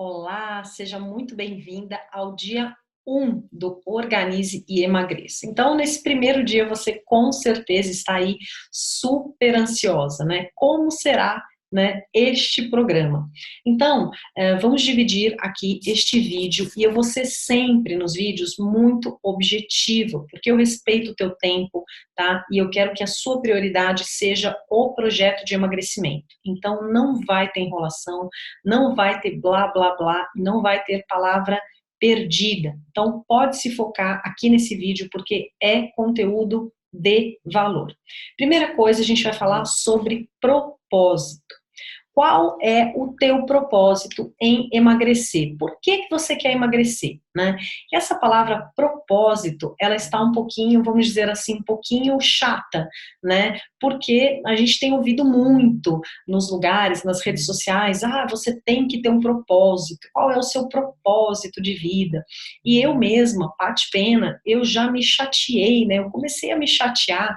Olá, seja muito bem-vinda ao dia 1 do Organize e Emagreça. Então, nesse primeiro dia, você com certeza está aí super ansiosa, né? Como será, né, este programa? Então, vamos dividir aqui este vídeo e eu vou ser sempre nos vídeos muito objetiva, porque eu respeito o teu tempo, tá? E eu quero que a sua prioridade seja o projeto de emagrecimento. Então, não vai ter enrolação, não vai ter blá, blá, blá, não vai ter palavra perdida. Então, pode se focar aqui nesse vídeo, porque é conteúdo de valor. Primeira coisa, a gente vai falar sobre propósito. Qual é o teu propósito em emagrecer? Por que você quer emagrecer, né? E essa palavra propósito, ela está um pouquinho, vamos dizer assim, um pouquinho chata, né? Porque a gente tem ouvido muito nos lugares, nas redes sociais, você tem que ter um propósito. Qual é o seu propósito de vida? E eu mesma, Paty Pena, eu já me chateei, né? Eu comecei a me chatear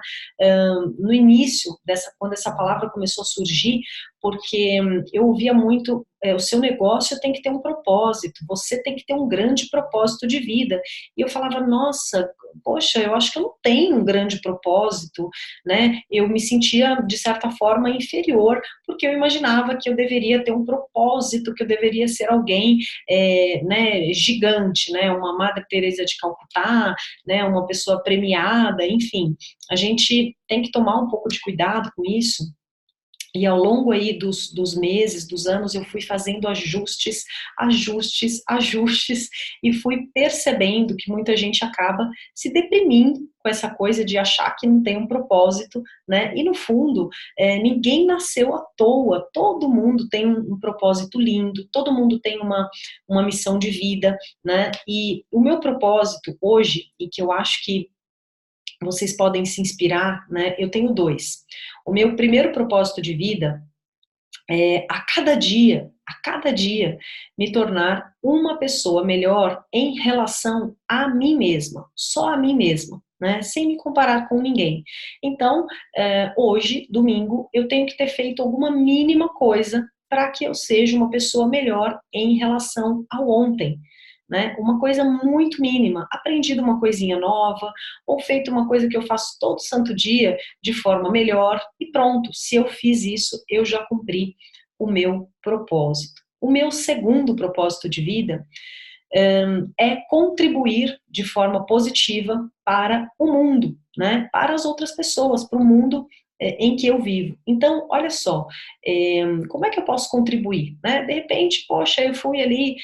no início quando essa palavra começou a surgir, porque eu ouvia muito, o seu negócio tem que ter um propósito, você tem que ter um grande propósito de vida. E eu falava, nossa, poxa, eu acho que eu não tenho um grande propósito, né? Eu me sentia, de certa forma, inferior, porque eu imaginava que eu deveria ter um propósito, que eu deveria ser alguém, né, gigante, né? Uma Madre Teresa de Calcutá, né? Uma pessoa premiada, enfim. A gente tem que tomar um pouco de cuidado com isso, e ao longo aí dos meses, dos anos, eu fui fazendo ajustes, ajustes, ajustes, e fui percebendo que muita gente acaba se deprimindo com essa coisa de achar que não tem um propósito, né? E no fundo, ninguém nasceu à toa, todo mundo tem um propósito lindo, todo mundo tem uma missão de vida, né? E o meu propósito hoje, e que eu acho que vocês podem se inspirar, né? Eu tenho dois. O meu primeiro propósito de vida é a cada dia, me tornar uma pessoa melhor em relação a mim mesma, só a mim mesma, né? Sem me comparar com ninguém. Então, hoje, domingo, eu tenho que ter feito alguma mínima coisa para que eu seja uma pessoa melhor em relação ao ontem. Né, uma coisa muito mínima, aprendido uma coisinha nova, ou feito uma coisa que eu faço todo santo dia de forma melhor, e pronto, se eu fiz isso, eu já cumpri o meu propósito. O meu segundo propósito de vida é contribuir de forma positiva para o mundo, né? Para as outras pessoas, para o mundo em que eu vivo. Então, olha só, como é que eu posso contribuir, né? De repente, poxa, eu fui ali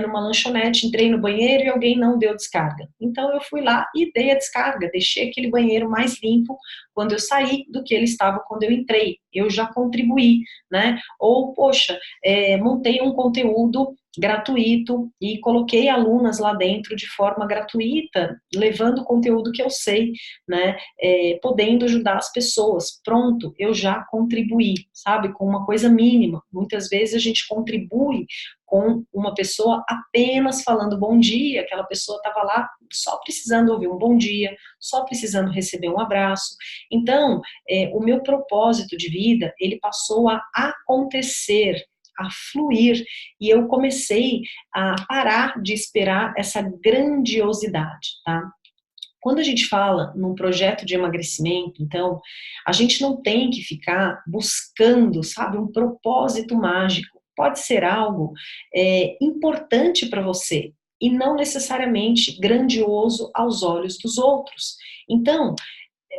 numa lanchonete, entrei no banheiro e alguém não deu descarga. Então, eu fui lá e dei a descarga, deixei aquele banheiro mais limpo quando eu saí do que ele estava quando eu entrei. Eu já contribuí, né? Ou, poxa, montei um conteúdo gratuito e coloquei alunas lá dentro de forma gratuita, levando o conteúdo que eu sei, né, podendo ajudar as pessoas. Pronto, eu já contribuí, sabe, com uma coisa mínima. Muitas vezes a gente contribui com uma pessoa apenas falando bom dia, aquela pessoa estava lá só precisando ouvir um bom dia, só precisando receber um abraço. Então, o meu propósito de vida, ele passou a acontecer, a fluir, e eu comecei a parar de esperar essa grandiosidade, tá? Quando a gente fala num projeto de emagrecimento, então, a gente não tem que ficar buscando, sabe, um propósito mágico. Pode ser algo importante para você e não necessariamente grandioso aos olhos dos outros. Então,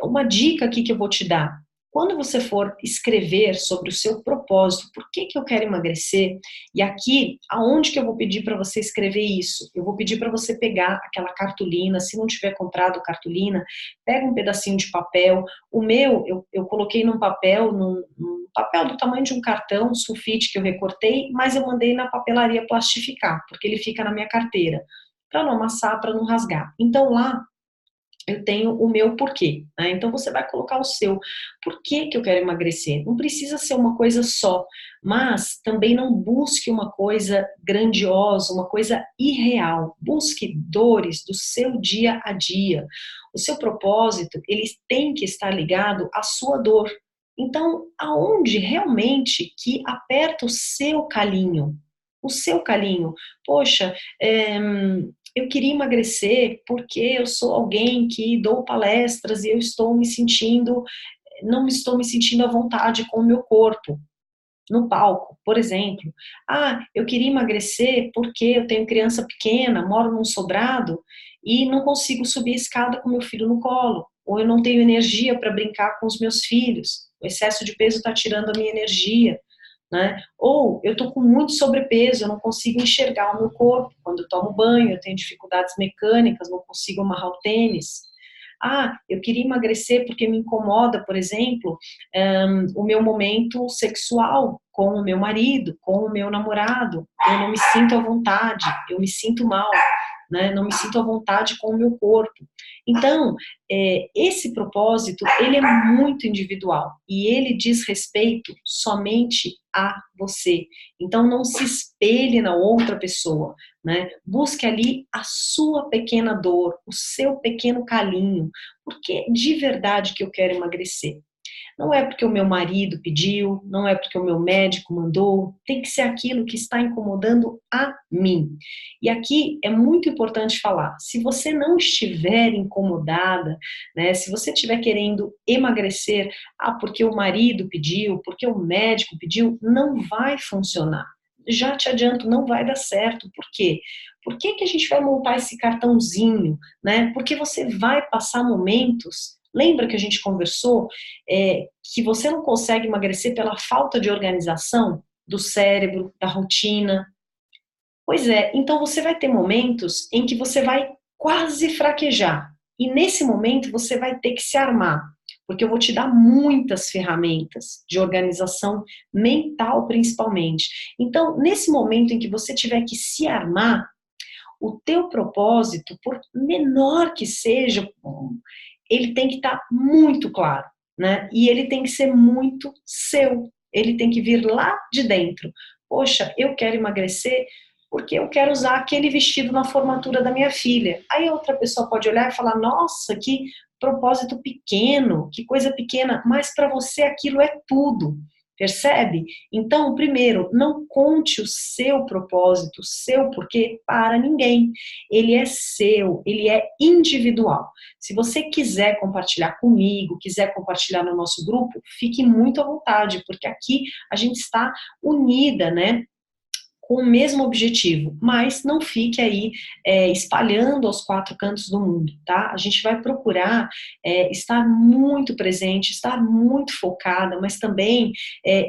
uma dica aqui que eu vou te dar: quando você for escrever sobre o seu propósito, por que eu quero emagrecer, e aqui, aonde que eu vou pedir para você escrever isso? Eu vou pedir para você pegar aquela cartolina, se não tiver comprado cartolina, pega um pedacinho de papel. O meu, eu coloquei num papel do tamanho de um cartão, sulfite que eu recortei, mas eu mandei na papelaria plastificar, porque ele fica na minha carteira, para não amassar, para não rasgar. Então lá, eu tenho o meu porquê, né? Então você vai colocar o seu. Por que eu quero emagrecer? Não precisa ser uma coisa só, mas também não busque uma coisa grandiosa, uma coisa irreal. Busque dores do seu dia a dia. O seu propósito, ele tem que estar ligado à sua dor. Então, aonde realmente que aperta o seu calinho? O o seu calinho. Poxa, eu queria emagrecer porque eu sou alguém que dou palestras e eu estou me sentindo, não estou me sentindo à vontade com o meu corpo no palco, por exemplo. Ah, eu queria emagrecer porque eu tenho criança pequena, moro num sobrado e não consigo subir a escada com meu filho no colo, ou eu não tenho energia para brincar com os meus filhos. O excesso de peso está tirando a minha energia, né? Ou eu estou com muito sobrepeso, eu não consigo enxergar o meu corpo. Quando eu tomo banho, eu tenho dificuldades mecânicas, não consigo amarrar o tênis. Ah, eu queria emagrecer porque me incomoda, por exemplo, o meu momento sexual com o meu marido, com o meu namorado. Eu não me sinto à vontade, eu me sinto mal, né? Não me sinto à vontade com o meu corpo. Então, esse propósito, ele é muito individual e ele diz respeito somente a você. Então, não se espelhe na outra pessoa, né? Busque ali a sua pequena dor, o seu pequeno calinho, porque de verdade que eu quero emagrecer. Não é porque o meu marido pediu, não é porque o meu médico mandou, tem que ser aquilo que está incomodando a mim. E aqui é muito importante falar, se você não estiver incomodada, né, se você estiver querendo emagrecer, porque o marido pediu, porque o médico pediu, não vai funcionar. Já te adianto, não vai dar certo. Por quê? Por que que a gente vai montar esse cartãozinho, né? Porque você vai passar momentos. Lembra que a gente conversou que você não consegue emagrecer pela falta de organização do cérebro, da rotina? Pois é, então você vai ter momentos em que você vai quase fraquejar. E nesse momento você vai ter que se armar, porque eu vou te dar muitas ferramentas de organização mental, principalmente. Então, nesse momento em que você tiver que se armar, o teu propósito, por menor que seja, ele tem que estar muito claro, né? E ele tem que ser muito seu. Ele tem que vir lá de dentro. Poxa, eu quero emagrecer porque eu quero usar aquele vestido na formatura da minha filha. Aí a outra pessoa pode olhar e falar: nossa, que propósito pequeno, que coisa pequena, mas para você aquilo é tudo. Percebe? Então, primeiro, não conte o seu propósito, o seu porquê para ninguém. Ele é seu, ele é individual. Se você quiser compartilhar comigo, quiser compartilhar no nosso grupo, fique muito à vontade, porque aqui a gente está unida, né? Com o mesmo objetivo, mas não fique aí espalhando aos quatro cantos do mundo, tá? A gente vai procurar estar muito presente, estar muito focada, mas também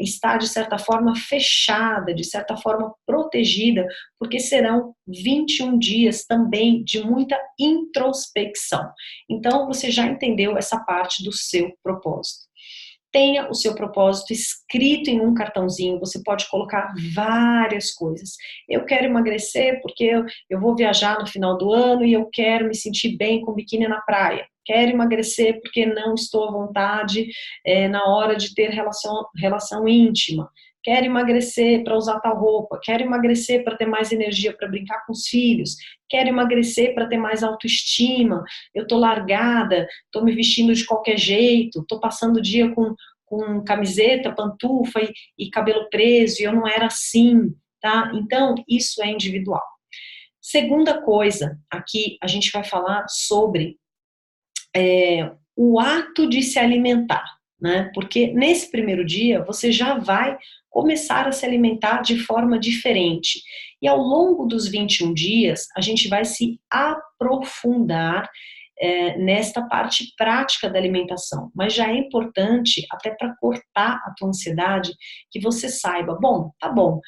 estar, de certa forma, fechada, de certa forma, protegida, porque serão 21 dias também de muita introspecção. Então, você já entendeu essa parte do seu propósito. Tenha o seu propósito escrito em um cartãozinho, você pode colocar várias coisas. Eu quero emagrecer porque eu vou viajar no final do ano e eu quero me sentir bem com biquíni na praia. Quero emagrecer porque não estou à vontade na hora de ter relação íntima. Quero emagrecer para usar tal roupa. Quero emagrecer para ter mais energia para brincar com os filhos. Quero emagrecer para ter mais autoestima. Eu estou largada, estou me vestindo de qualquer jeito, estou passando o dia com camiseta, pantufa e cabelo preso, e eu não era assim, tá? Então, isso é individual. Segunda coisa, aqui a gente vai falar sobre o ato de se alimentar, né? Porque nesse primeiro dia você já vai começar a se alimentar de forma diferente. E ao longo dos 21 dias, a gente vai se aprofundar nesta parte prática da alimentação. Mas já é importante, até para cortar a tua ansiedade, que você saiba, bom, tá bom,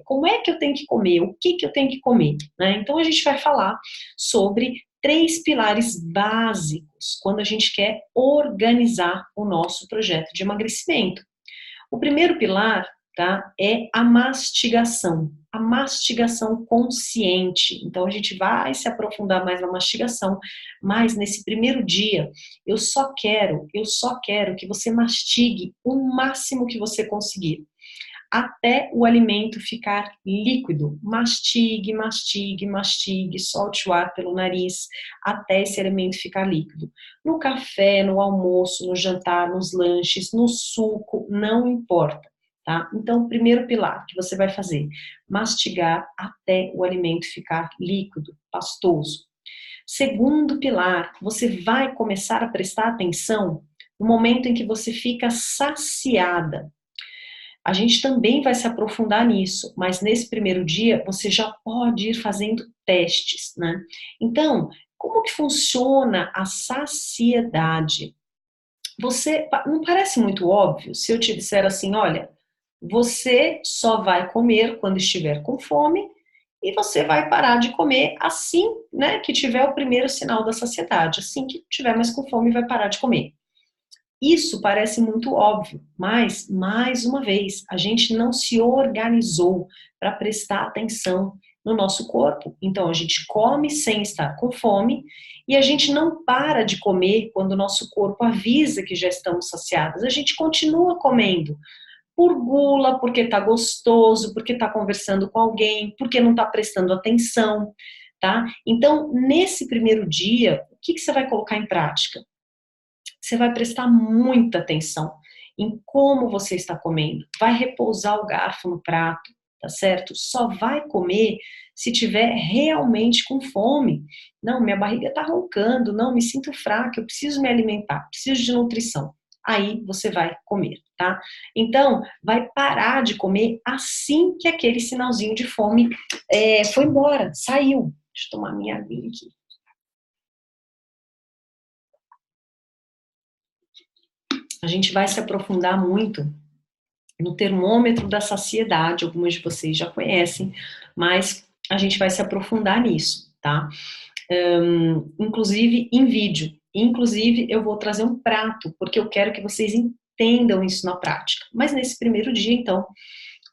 como é que eu tenho que comer? O que que eu tenho que comer? Né? Então a gente vai falar sobre três pilares básicos quando a gente quer organizar o nosso projeto de emagrecimento. O primeiro pilar, tá, é a mastigação consciente. Então a gente vai se aprofundar mais na mastigação, mas nesse primeiro dia eu só quero que você mastigue o máximo que você conseguir, até o alimento ficar líquido. Mastigue, mastigue, mastigue, solte o ar pelo nariz até esse alimento ficar líquido. No café, no almoço, no jantar, nos lanches, no suco, não importa. tá? Então, o primeiro pilar que você vai fazer, mastigar até o alimento ficar líquido, pastoso. Segundo pilar, você vai começar a prestar atenção no momento em que você fica saciada. A gente também vai se aprofundar nisso, mas nesse primeiro dia você já pode ir fazendo testes, né? Então, como que funciona a saciedade? Você não parece muito óbvio se eu te disser assim, olha, você só vai comer quando estiver com fome e você vai parar de comer assim, né, que tiver o primeiro sinal da saciedade, assim que tiver mais com fome vai parar de comer. Isso parece muito óbvio, mas, mais uma vez, a gente não se organizou para prestar atenção no nosso corpo. Então, a gente come sem estar com fome e a gente não para de comer quando o nosso corpo avisa que já estamos saciados. A gente continua comendo por gula, porque está gostoso, porque está conversando com alguém, porque não está prestando atenção, tá? Então, nesse primeiro dia, o que você vai colocar em prática? Você vai prestar muita atenção em como você está comendo. Vai repousar o garfo no prato, tá certo? Só vai comer se tiver realmente com fome. Não, minha barriga está roncando, não, me sinto fraca, eu preciso me alimentar, preciso de nutrição. Aí você vai comer, tá? Então, vai parar de comer assim que aquele sinalzinho de fome foi embora, saiu. Deixa eu tomar minha aguinha aqui. A gente vai se aprofundar muito no termômetro da saciedade, algumas de vocês já conhecem, mas a gente vai se aprofundar nisso, tá? Inclusive em vídeo. Inclusive, eu vou trazer um prato, porque eu quero que vocês entendam isso na prática. Mas nesse primeiro dia, então,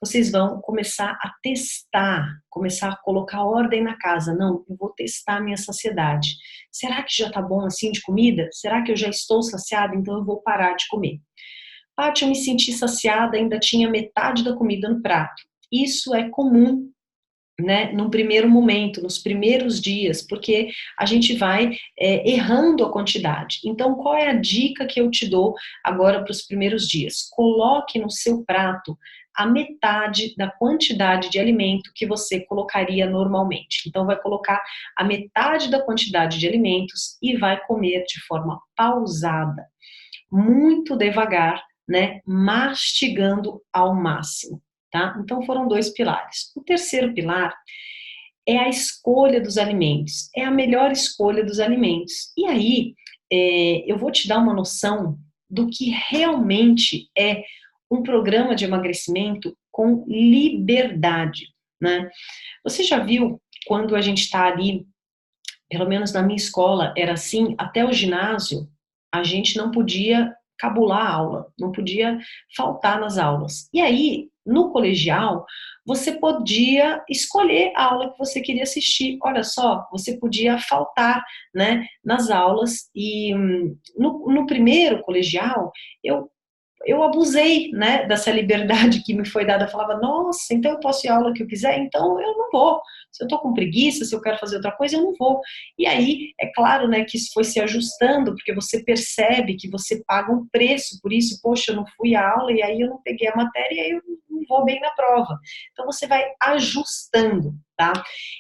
vocês vão começar a testar, começar a colocar ordem na casa. Não, eu vou testar a minha saciedade. Será que já tá bom assim de comida? Será que eu já estou saciada? Então eu vou parar de comer. Paty, eu me senti saciada, ainda tinha metade da comida no prato. Isso é comum, né, no primeiro momento, nos primeiros dias, porque a gente vai errando a quantidade. Então, qual é a dica que eu te dou agora para os primeiros dias? Coloque no seu prato a metade da quantidade de alimento que você colocaria normalmente. Então, vai colocar a metade da quantidade de alimentos e vai comer de forma pausada, muito devagar, né, mastigando ao máximo, tá? Então foram dois pilares. O terceiro pilar é a escolha dos alimentos, é a melhor escolha dos alimentos. E aí, eu vou te dar uma noção do que realmente é um programa de emagrecimento com liberdade, né? Você já viu quando a gente está ali, pelo menos na minha escola era assim, até o ginásio, a gente não podia cabular a aula, não podia faltar nas aulas. E aí, no colegial, você podia escolher a aula que você queria assistir. Olha só, você podia faltar, né, nas aulas. E no primeiro colegial, eu abusei, né, dessa liberdade que me foi dada. Eu falava, nossa, então eu posso ir à aula que eu quiser? Então eu não vou. Se eu tô com preguiça, se eu quero fazer outra coisa, eu não vou. E aí, é claro, né, que isso foi se ajustando, porque você percebe que você paga um preço por isso. Poxa, eu não fui à aula e aí eu não peguei a matéria e aí eu não vou bem na prova. Então você vai ajustando, tá?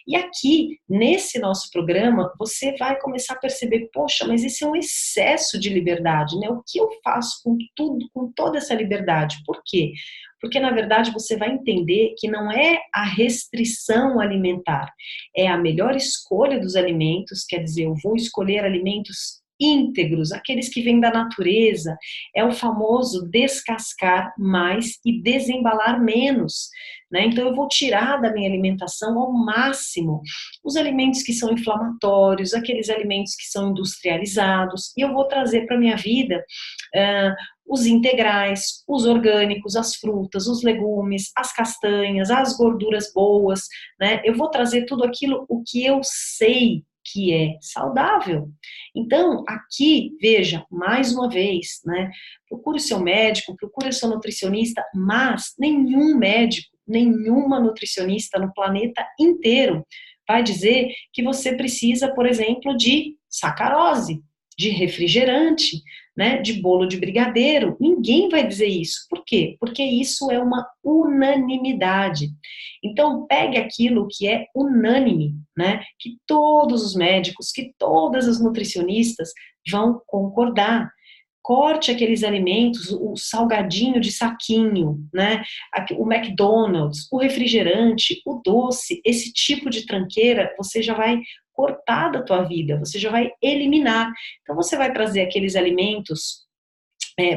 E aqui, nesse nosso programa, você vai começar a perceber, poxa, mas esse é um excesso de liberdade, né? O que eu faço com tudo, com toda essa liberdade? Por quê? Porque, na verdade, você vai entender que não é a restrição alimentar, é a melhor escolha dos alimentos, quer dizer, eu vou escolher alimentos íntegros, aqueles que vêm da natureza, é o famoso descascar mais e desembalar menos, né? Então eu vou tirar da minha alimentação ao máximo os alimentos que são inflamatórios, aqueles alimentos que são industrializados, e eu vou trazer para a minha vida os integrais, os orgânicos, as frutas, os legumes, as castanhas, as gorduras boas, né? Eu vou trazer tudo aquilo o que eu sei que é saudável. Então, aqui, veja, mais uma vez, né? Procure o seu médico, procure o seu nutricionista, mas nenhum médico, nenhuma nutricionista no planeta inteiro vai dizer que você precisa, por exemplo, de sacarose, de refrigerante, né, de bolo de brigadeiro. Ninguém vai dizer isso. Por quê? Porque isso é uma unanimidade. Então, pegue aquilo que é unânime, né, que todos os médicos, que todas as nutricionistas vão concordar. Corte aqueles alimentos, o salgadinho de saquinho, né? O McDonald's, o refrigerante, o doce, esse tipo de tranqueira, você já vai cortar da tua vida, você já vai eliminar. Então você vai trazer aqueles alimentos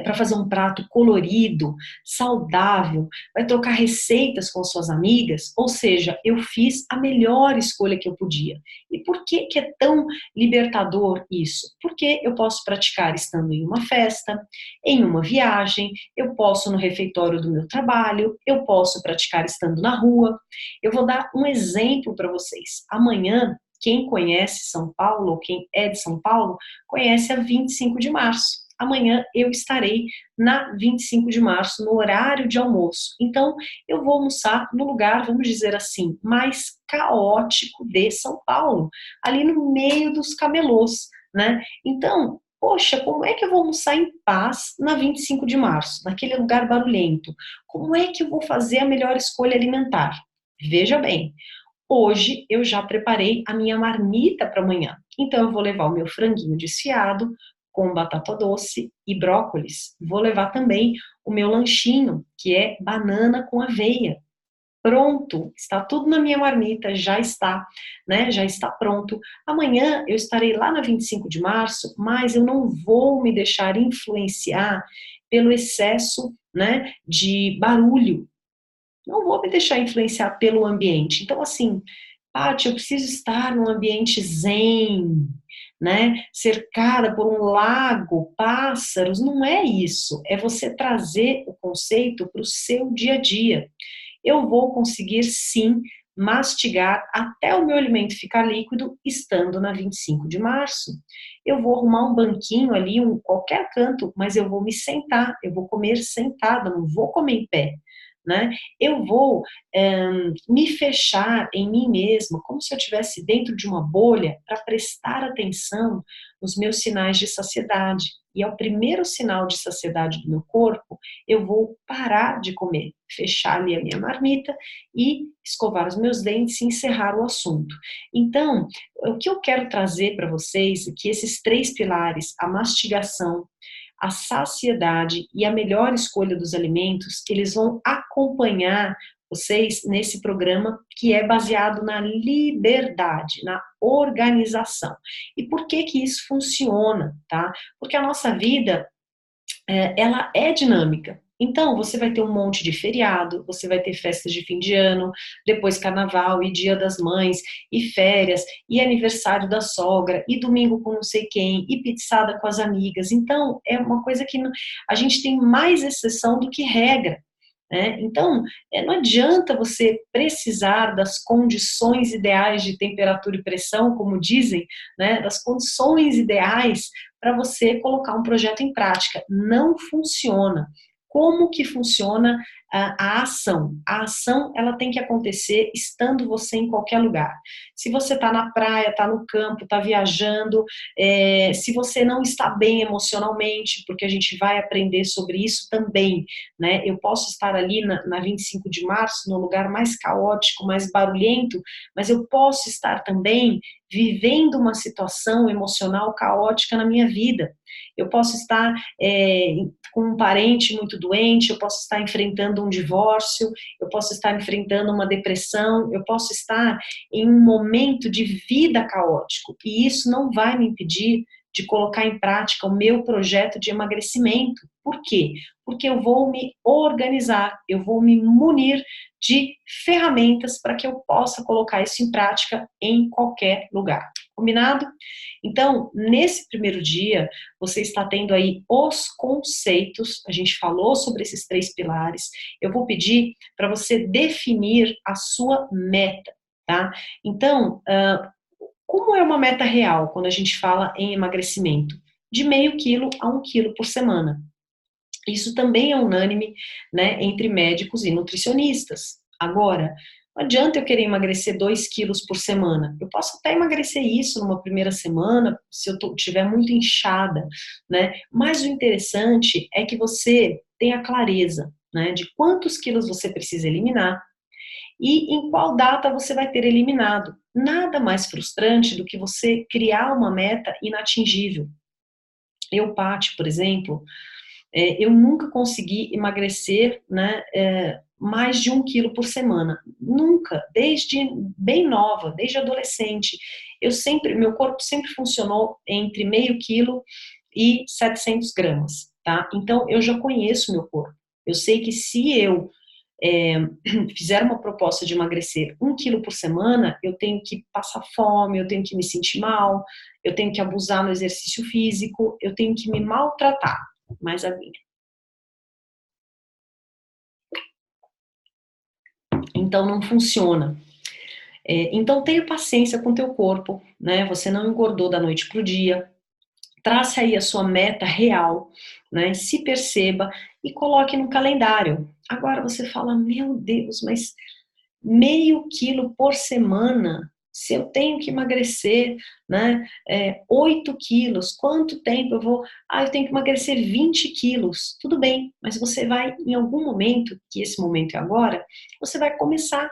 para fazer um prato colorido, saudável, vai trocar receitas com suas amigas, ou seja, eu fiz a melhor escolha que eu podia. E por que que é tão libertador isso? Porque eu posso praticar estando em uma festa, em uma viagem, eu posso no refeitório do meu trabalho, eu posso praticar estando na rua. Eu vou dar um exemplo para vocês. Amanhã, quem conhece São Paulo, ou quem é de São Paulo, conhece a 25 de março. Amanhã eu estarei na 25 de março, no horário de almoço. Então, eu vou almoçar no lugar, vamos dizer assim, mais caótico de São Paulo, ali no meio dos camelôs, né? Então, poxa, como é que eu vou almoçar em paz na 25 de março, naquele lugar barulhento? Como é que eu vou fazer a melhor escolha alimentar? Veja bem, hoje eu já preparei a minha marmita para amanhã. Então eu vou levar o meu franguinho desfiado com batata doce e brócolis. Vou levar também o meu lanchinho, que é banana com aveia. Pronto, está tudo na minha marmita, já está, né? Já está pronto. Amanhã eu estarei lá na 25 de março, mas eu não vou me deixar influenciar pelo excesso, né, de barulho. Não vou me deixar influenciar pelo ambiente. Então, assim, Paty, eu preciso estar num ambiente zen, né? Cercada por um lago, pássaros. Não é isso. É você trazer o conceito para o seu dia a dia. Eu vou conseguir, sim, mastigar até o meu alimento ficar líquido, estando na 25 de março. Eu vou arrumar um banquinho ali, qualquer canto, mas eu vou me sentar, eu vou comer sentada, não vou comer em pé, né? Eu vou me fechar em mim mesma, como se eu estivesse dentro de uma bolha, para prestar atenção nos meus sinais de saciedade. E ao primeiro sinal de saciedade do meu corpo, eu vou parar de comer, fechar ali a minha marmita e escovar os meus dentes e encerrar o assunto. Então, o que eu quero trazer para vocês é que esses três pilares, a mastigação, a saciedade e a melhor escolha dos alimentos, eles vão acompanhar vocês nesse programa que é baseado na liberdade, na organização. E por que que isso funciona, tá? Porque a nossa vida, ela é dinâmica. Então, você vai ter um monte de feriado, você vai ter festas de fim de ano, depois carnaval e dia das mães, e férias, e aniversário da sogra, e domingo com não sei quem, e pizzada com as amigas. Então, é uma coisa que a gente tem mais exceção do que regra, né? Então, não adianta você precisar das condições ideais de temperatura e pressão, como dizem, né? Das condições ideais para você colocar um projeto em prática. Não funciona. Como que funciona a ação? A ação, ela tem que acontecer estando você em qualquer lugar. Se você está na praia, está no campo, está viajando, se você não está bem emocionalmente, porque a gente vai aprender sobre isso também, né? Eu posso estar ali na 25 de março, no lugar mais caótico, mais barulhento, mas eu posso estar também vivendo uma situação emocional caótica na minha vida. Eu posso estar com um parente muito doente, eu posso estar enfrentando um divórcio, eu posso estar enfrentando uma depressão, eu posso estar em um momento de vida caótico, e isso não vai me impedir de colocar em prática o meu projeto de emagrecimento. Por quê? Porque eu vou me organizar, eu vou me munir de ferramentas para que eu possa colocar isso em prática em qualquer lugar. Combinado? Então, nesse primeiro dia, você está tendo aí os conceitos, a gente falou sobre esses três pilares, eu vou pedir para você definir a sua meta, tá? Então, como é uma meta real quando a gente fala em emagrecimento? De meio quilo a 1 quilo por semana. Isso também é unânime, né, entre médicos e nutricionistas. Agora, Não adianta eu querer emagrecer 2 quilos por semana. Eu posso até emagrecer isso numa primeira semana, se eu estiver muito inchada, né? Mas o interessante é que você tenha clareza, né, de quantos quilos você precisa eliminar e em qual data você vai ter eliminado. Nada mais frustrante do que você criar uma meta inatingível. Eu, Paty, por exemplo, eu nunca consegui emagrecer, né, mais de 1 quilo por semana. Nunca, desde bem nova, desde adolescente. Meu corpo sempre funcionou entre meio quilo e 700 gramas, tá? Então, eu já conheço meu corpo. Eu sei que se eu é, fizer uma proposta de emagrecer 1 quilo por semana, eu tenho que passar fome, eu tenho que me sentir mal, eu tenho que abusar no exercício físico, eu tenho que me maltratar. Mais a vida. Então não funciona. Então tenha paciência com o teu corpo, né? Você não engordou da noite pro dia. Trace aí a sua meta real, né? Se perceba e coloque no calendário. Agora você fala, meu Deus, mas meio quilo por semana, se eu tenho que emagrecer, né, 8 quilos, quanto tempo eu vou? Eu tenho que emagrecer 20 quilos. Tudo bem, mas você vai, em algum momento, que esse momento é agora, você vai começar.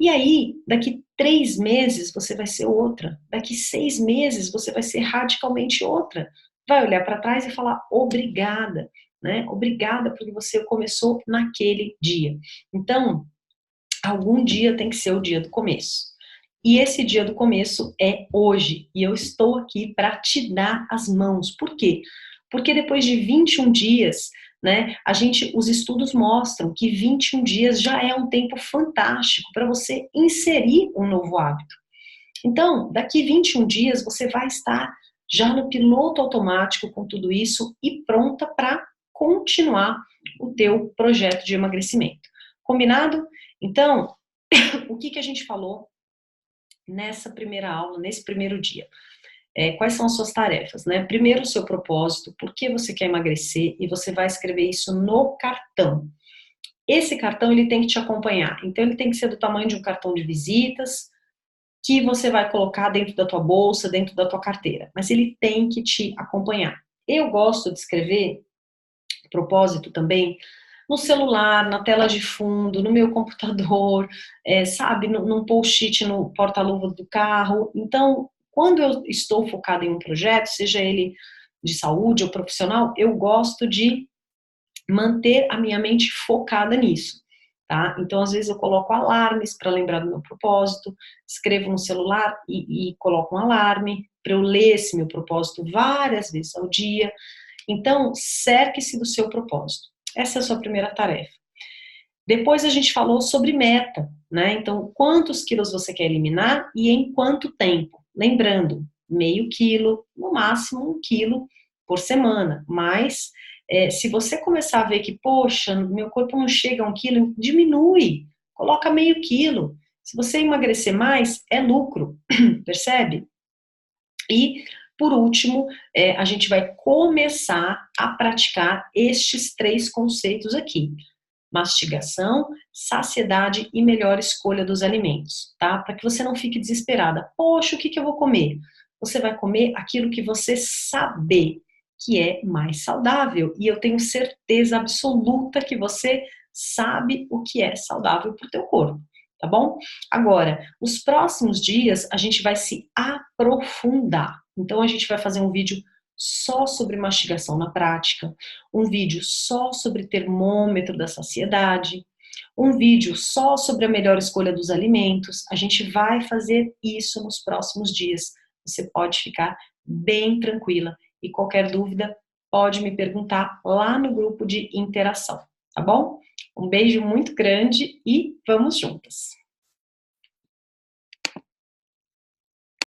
E aí, daqui 3 meses, você vai ser outra. Daqui 6 meses, você vai ser radicalmente outra. Vai olhar para trás e falar, obrigada, né? Obrigada porque você começou naquele dia. Então, algum dia tem que ser o dia do começo. E esse dia do começo é hoje. E eu estou aqui para te dar as mãos. Por quê? Porque depois de 21 dias, né, os estudos mostram que 21 dias já é um tempo fantástico para você inserir um novo hábito. Então, daqui 21 dias você vai estar já no piloto automático com tudo isso e pronta para continuar o teu projeto de emagrecimento. Combinado? Então, o que a gente falou nessa primeira aula, nesse primeiro dia? Quais são as suas tarefas, né? Primeiro, o seu propósito, por que você quer emagrecer, e você vai escrever isso no cartão. Esse cartão, ele tem que te acompanhar, então ele tem que ser do tamanho de um cartão de visitas, que você vai colocar dentro da tua bolsa, dentro da tua carteira, mas ele tem que te acompanhar. Eu gosto de escrever propósito também no celular, na tela de fundo, no meu computador, sabe, num post-it no porta-luva do carro. Então, quando eu estou focada em um projeto, seja ele de saúde ou profissional, eu gosto de manter a minha mente focada nisso, tá? Então, às vezes eu coloco alarmes para lembrar do meu propósito, escrevo no celular e coloco um alarme para eu ler esse meu propósito várias vezes ao dia. Então, cerque-se do seu propósito. Essa é a sua primeira tarefa. Depois a gente falou sobre meta, né? Então, quantos quilos você quer eliminar e em quanto tempo? Lembrando, meio quilo, no máximo 1 quilo por semana. Mas, se você começar a ver que, poxa, meu corpo não chega a 1 quilo, diminui, coloca meio quilo. Se você emagrecer mais, é lucro, percebe? E, por último, a gente vai começar a praticar estes 3 conceitos aqui: mastigação, saciedade e melhor escolha dos alimentos, tá? Para que você não fique desesperada. Poxa, o que eu vou comer? Você vai comer aquilo que você saber que é mais saudável. E eu tenho certeza absoluta que você sabe o que é saudável para o teu corpo, tá bom? Agora, os próximos dias a gente vai se aprofundar. Então a gente vai fazer um vídeo só sobre mastigação na prática, um vídeo só sobre termômetro da saciedade, um vídeo só sobre a melhor escolha dos alimentos. A gente vai fazer isso nos próximos dias. Você pode ficar bem tranquila e qualquer dúvida pode me perguntar lá no grupo de interação, tá bom? Um beijo muito grande e vamos juntas!